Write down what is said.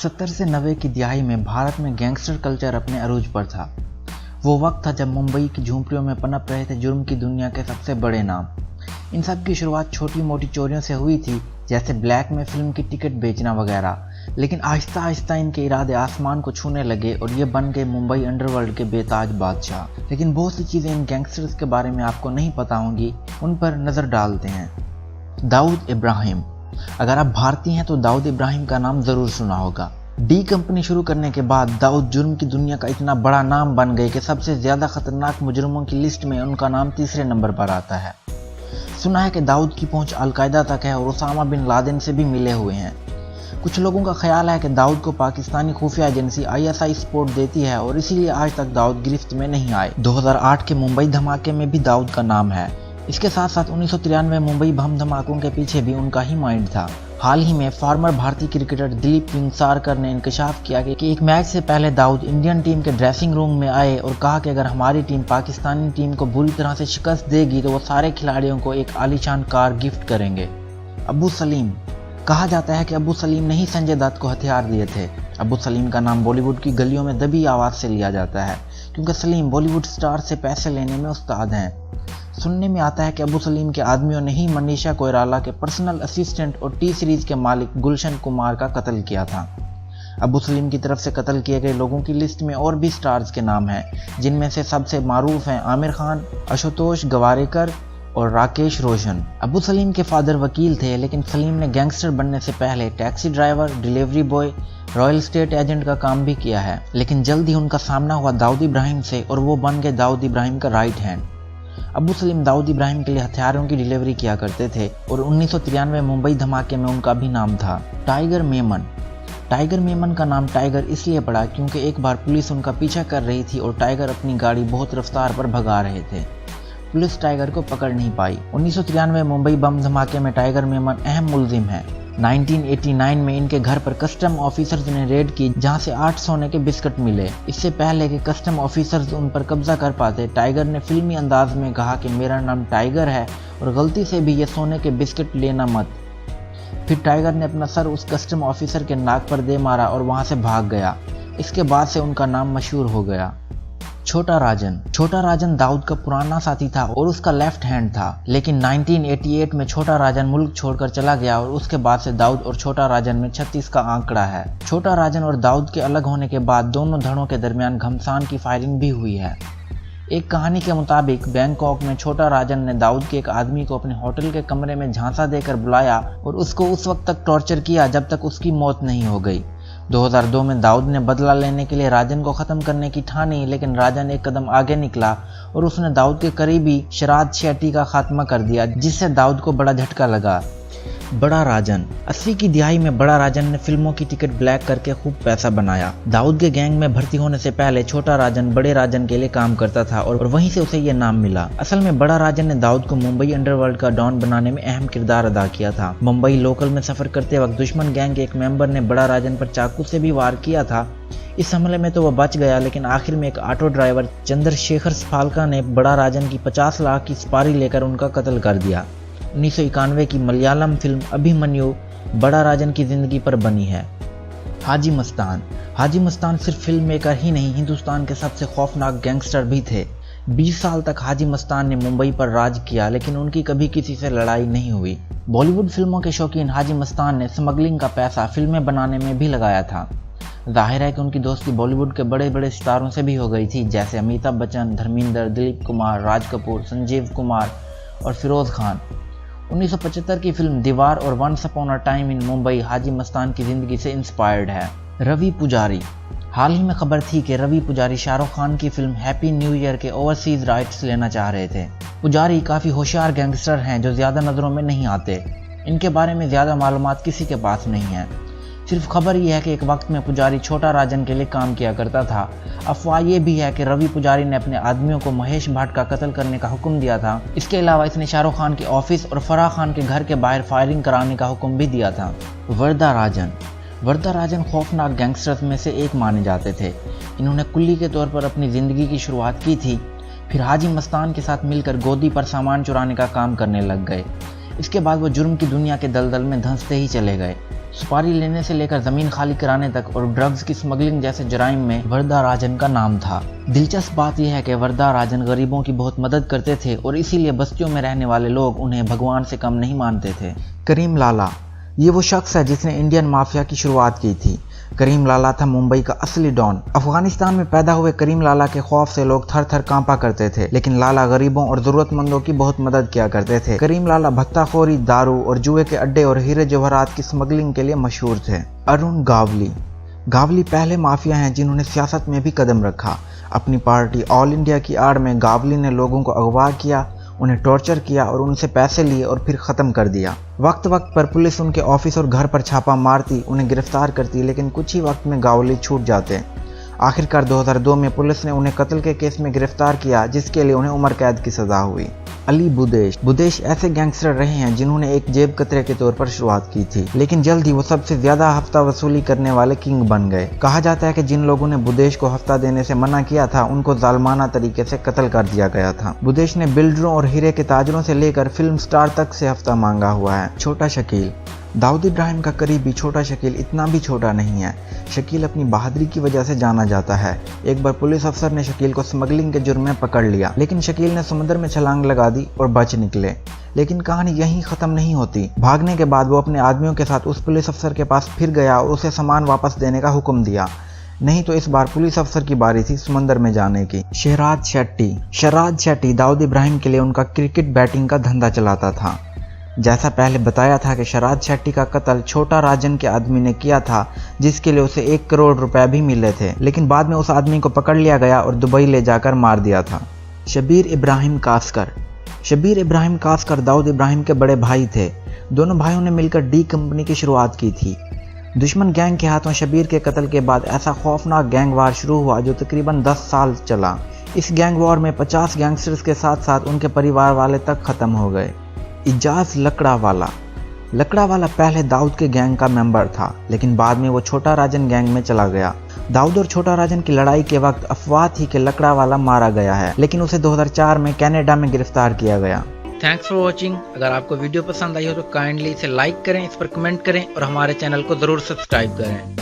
70 से 90 की दिहाई में भारत में गैंगस्टर कल्चर अपने अरूज पर था। वो वक्त था जब मुंबई की झोंपड़ियों में पनप रहे थे जुर्म की दुनिया के सबसे बड़े नाम। इन सब की शुरुआत छोटी मोटी चोरियों से हुई थी, जैसे ब्लैक में फिल्म की टिकट बेचना वगैरह, लेकिन आहिस्ता आहिस्ता इनके इरादे आसमान को छूने लगे और ये बन गए मुंबई अंडरवर्ल्ड के बेताज बादशाह। लेकिन बहुत सी चीज़ें इन गैंगस्टर्स के बारे में आपको नहीं पता होंगी, उन पर नज़र डालते हैं। दाऊद इब्राहिम। अगर आप भारतीय हैं तो दाऊद इब्राहिम का नाम ज़रूर सुना होगा। डी कंपनी शुरू करने के बाद दाऊद जुर्म की दुनिया का इतना बड़ा नाम बन गए कि सबसे ज़्यादा खतरनाक मुजरिमों की लिस्ट में उनका नाम तीसरे नंबर पर आता है। सुना है कि दाऊद की पहुंच अलकायदा तक है और उसामा बिन लादेन से भी मिले हुए हैं। कुछ लोगों का ख्याल है कि दाऊद को पाकिस्तानी खुफिया एजेंसी ISI सपोर्ट देती है और इसीलिए आज तक दाऊद गिरफ्त में नहीं आए। 2008 के मुंबई धमाके में भी दाऊद का नाम है। इसके साथ साथ 1993 मुंबई बम धमाकों के पीछे भी उनका ही माइंड था। हाल ही में फॉर्मर भारतीय क्रिकेटर दिलीप वेंगसरकर ने इंकशाफ किया कि एक मैच से पहले दाऊद इंडियन टीम के ड्रेसिंग रूम में आए और कहा कि अगर हमारी टीम पाकिस्तानी टीम को बुरी तरह से शिकस्त देगी तो वो सारे खिलाड़ियों को एक आलीशान कार गिफ्ट करेंगे। अबू सलीम। कहा जाता है कि अबू सलीम ने ही संजय दत्त को हथियार दिए थे। अबू सलीम का नाम बॉलीवुड की गलियों में दबी आवाज़ से लिया जाता है, क्योंकि सलीम बॉलीवुड स्टार से पैसे लेने में उस्ताद हैं। सुनने में आता है कि अबू सलीम के आदमियों ने ही मनीषा कोइराला के पर्सनल असिस्टेंट और टी सीरीज के मालिक गुलशन कुमार का कत्ल किया था। अबू सलीम की तरफ से कत्ल किए गए लोगों की लिस्ट में और भी स्टार्स के नाम हैं, जिनमें से सबसे मारूफ हैं आमिर खान, आशुतोष गवारेकर और राकेश रोशन। अबू सलीम के फादर वकील थे, लेकिन सलीम ने गैंगस्टर बनने से पहले taxi driver, delivery boy, royal state agent का काम भी किया है। लेकिन जल्द ही उनका सामना हुआ दाऊद इब्राहिम से और वो बन गए दाऊद इब्राहिम का राइट हैंड। अबू सलीम दाऊद इब्राहिम के लिए हथियारों की डिलीवरी किया करते थे और 1993 मुंबई धमाके में उनका भी नाम था टाइगर मेमन। टाइगर मेमन का नाम टाइगर इसलिए पड़ा क्योंकि एक बार पुलिस उनका पीछा कर रही थी और टाइगर अपनी गाड़ी बहुत रफ्तार पर भगा रहे थे। पुलिस टाइगर को पकड़ नहीं पाई। 1993 मुंबई बम धमाके में टाइगर मेमन अहम मुलजिम है। 1989 में इनके घर पर कस्टम ऑफिसर्स ने रेड की, जहां से 8 सोने के बिस्किट मिले। इससे पहले कि कस्टम ऑफिसर्स उन पर कब्जा कर पाते, टाइगर ने फिल्मी अंदाज में कहा कि मेरा नाम टाइगर है और गलती से भी ये सोने के बिस्किट लेना मत। फिर टाइगर ने अपना सर उस कस्टम ऑफिसर के नाक पर दे मारा और वहां से भाग गया। इसके बाद से उनका नाम मशहूर हो गया। छोटा राजन दाऊद का पुराना साथी था और उसका लेफ्ट हैंड था, लेकिन 1988 में छोटा राजन मुल्क छोड़कर चला गया और उसके बाद से दाऊद और छोटा राजन में 36 का आंकड़ा है। छोटा राजन और दाऊद के अलग होने के बाद दोनों धड़ों के दरमियान घमसान की फायरिंग भी हुई है। एक कहानी के मुताबिक बैंकॉक में छोटा राजन ने दाऊद के एक आदमी को अपने होटल के कमरे में झांसा देकर बुलाया और उसको उस वक्त तक टॉर्चर किया जब तक उसकी मौत नहीं हो गई। 2002 में दाऊद ने बदला लेने के लिए राजन को ख़त्म करने की ठानी, लेकिन राजन एक कदम आगे निकला और उसने दाऊद के करीबी शराद शेट्टी का खात्मा कर दिया, जिससे दाऊद को बड़ा झटका लगा। बड़ा राजन। 80 की दिहाई में बड़ा राजन ने फिल्मों की टिकट ब्लैक करके खूब पैसा बनाया। दाऊद के गैंग में भर्ती होने से पहले छोटा राजन बड़े राजन के लिए काम करता था और वहीं से उसे ये नाम मिला। असल में बड़ा राजन ने दाऊद को मुंबई अंडरवर्ल्ड का डॉन बनाने में अहम किरदार अदा किया था। मुंबई लोकल में सफर करते वक्त दुश्मन गैंग के एक मेंबर ने बड़ा राजन पर चाकू से भी वार किया था। इस हमले में तो वह बच गया, लेकिन आखिर में एक ऑटो ड्राइवर चंद्रशेखर स्फाल्का ने बड़ा राजन की 50 लाख की सुपारी लेकर उनका कत्ल कर दिया। 1991 की मलयालम फिल्म अभिमन्यु बड़ा राजन की जिंदगी पर बनी है। हाजी मस्तान सिर्फ फिल्म मेकर ही नहीं, हिंदुस्तान के सबसे खौफनाक गैंगस्टर भी थे। 20 साल तक हाजी मस्तान ने मुंबई पर राज किया, लेकिन उनकी कभी किसी से लड़ाई नहीं हुई। बॉलीवुड फिल्मों के शौकीन हाजी मस्तान ने स्मगलिंग का पैसा फिल्में बनाने में भी लगाया था। जाहिर है कि उनकी दोस्ती बॉलीवुड के बड़े बड़े स्टारों से भी हो गई थी, जैसे अमिताभ बच्चन, धर्मेंद्र, दिलीप कुमार, राज कपूर, संजीव कुमार और फिरोज खान। 1975 की फिल्म दीवार और once upon a time in Mumbai Haji Mastan की जिंदगी से इंस्पायर्ड है। रवि पुजारी। हाल ही में खबर थी कि रवि पुजारी शाहरुख खान की फिल्म हैप्पी न्यू ईयर के ओवरसीज राइट्स लेना चाह रहे थे। पुजारी काफ़ी होशियार गैंगस्टर हैं जो ज़्यादा नज़रों में नहीं आते। इनके बारे में ज़्यादा मालूमात किसी के पास नहीं है। सिर्फ खबर यह है कि एक वक्त में पुजारी छोटा राजन के लिए काम किया करता था। अफवाह ये भी है कि रवि पुजारी ने अपने आदमियों को महेश भट्ट का कत्ल करने का हुक्म दिया था। इसके अलावा इसने शाहरुख खान के ऑफिस और फराह खान के घर के बाहर फायरिंग कराने का हुक्म भी दिया था। वर्दा राजन खौफनाक गैंगस्टर्स में से एक माने जाते थे। इन्होंने कुल्ली के तौर पर अपनी ज़िंदगी की शुरुआत की थी, फिर हाजी मस्तान के साथ मिलकर गोदी पर सामान चुराने का काम करने लग गए। इसके बाद वो जुर्म की दुनिया के दलदल में धंसते ही चले गए। सुपारी लेने से लेकर जमीन खाली कराने तक और ड्रग्स की स्मगलिंग जैसे जराइम में वरदा राजन का नाम था। दिलचस्प बात यह है कि वरदा राजन गरीबों की बहुत मदद करते थे और इसीलिए बस्तियों में रहने वाले लोग उन्हें भगवान से कम नहीं मानते थे। करीम लाला, ये वो शख्स है जिसने इंडियन माफिया की शुरुआत की थी। करीम लाला था मुंबई का असली डॉन। अफगानिस्तान में पैदा हुए करीम लाला के खौफ से लोग थर थर कांपा करते थे, लेकिन लाला गरीबों और जरूरतमंदों की बहुत मदद किया करते थे। करीम लाला भत्ताखोरी, दारू और जुए के अड्डे और हीरे जवाहरात की स्मगलिंग के लिए मशहूर थे। अरुण गावली, गावली पहले माफिया हैं जिन्होंने सियासत में भी कदम रखा। अपनी पार्टी ऑल इंडिया की आड़ में गावली ने लोगों को अगवा किया, उन्हें टॉर्चर किया और उनसे पैसे लिए और फिर ख़त्म कर दिया। वक्त वक्त पर पुलिस उनके ऑफिस और घर पर छापा मारती, उन्हें गिरफ्तार करती, लेकिन कुछ ही वक्त में गावली छूट जाते। आखिरकार 2002 में पुलिस ने उन्हें कत्ल के केस में गिरफ्तार किया, जिसके लिए उन्हें उम्र कैद की सज़ा हुई। अली बुदेश, बुदेश ऐसे गैंगस्टर रहे हैं जिन्होंने एक जेब कतरे के तौर पर शुरुआत की थी, लेकिन जल्द ही वो सबसे ज्यादा हफ्ता वसूली करने वाले किंग बन गए। कहा जाता है कि जिन लोगों ने बुदेश को हफ्ता देने से मना किया था, उनको जालमाना तरीके से कत्ल कर दिया गया था। बुदेश ने बिल्डरों और हीरे के ताजरों से लेकर फिल्म स्टार तक से हफ्ता मांगा हुआ है। छोटा शकील, दाऊद इब्राहिम का करीबी छोटा शकील इतना भी छोटा नहीं है। शकील अपनी बहादुरी की वजह से जाना जाता है। एक बार पुलिस अफसर ने शकील को स्मगलिंग के जुर्म में पकड़ लिया, लेकिन शकील ने समुद्र में छलांग लगा दी और बच निकले। लेकिन कहानी यहीं खत्म नहीं होती। भागने के बाद वो अपने आदमियों के साथ उस पुलिस अफसर के पास फिर गया और उसे सामान वापस देने का हुक्म दिया। नहीं तो इस बार पुलिस अफसर की बारी थी समंदर में जाने की। शहराज शेट्टी दाऊद इब्राहिम के लिए उनका क्रिकेट बैटिंग का धंधा चलाता था। जैसा पहले बताया था कि शहराज शेट्टी का कत्ल छोटा राजन के आदमी ने किया था, जिसके लिए उसे 1 करोड़ रुपए भी मिले थे, लेकिन बाद में उस आदमी को पकड़ लिया गया और दुबई ले जाकर मार दिया था। शबीर इब्राहिम कासकर दाऊद इब्राहिम के बड़े भाई थे। दोनों भाइयों ने मिलकर डी कंपनी की शुरुआत की थी। दुश्मन गैंग के हाथों शबीर के कत्ल के बाद ऐसा खौफनाक गैंग वार शुरू हुआ जो तकरीबन 10 साल चला। इस गैंग वॉर में 50 गैंगस्टर्स के साथ साथ उनके परिवार वाले तक खत्म हो गए। इजाज लकड़ावाला पहले दाऊद के गैंग का मेंबर था, लेकिन बाद में वो छोटा राजन गैंग में चला गया। दाऊद और छोटा राजन की लड़ाई के वक्त अफवाह थी कि लकड़ावाला मारा गया है, लेकिन उसे 2004 में कनाडा में गिरफ्तार किया गया। Thanks for watching. अगर आपको वीडियो पसंद आई हो तो काइंडली इसे लाइक करें, इस पर कमेंट करें और हमारे चैनल को जरूर सब्सक्राइब करें।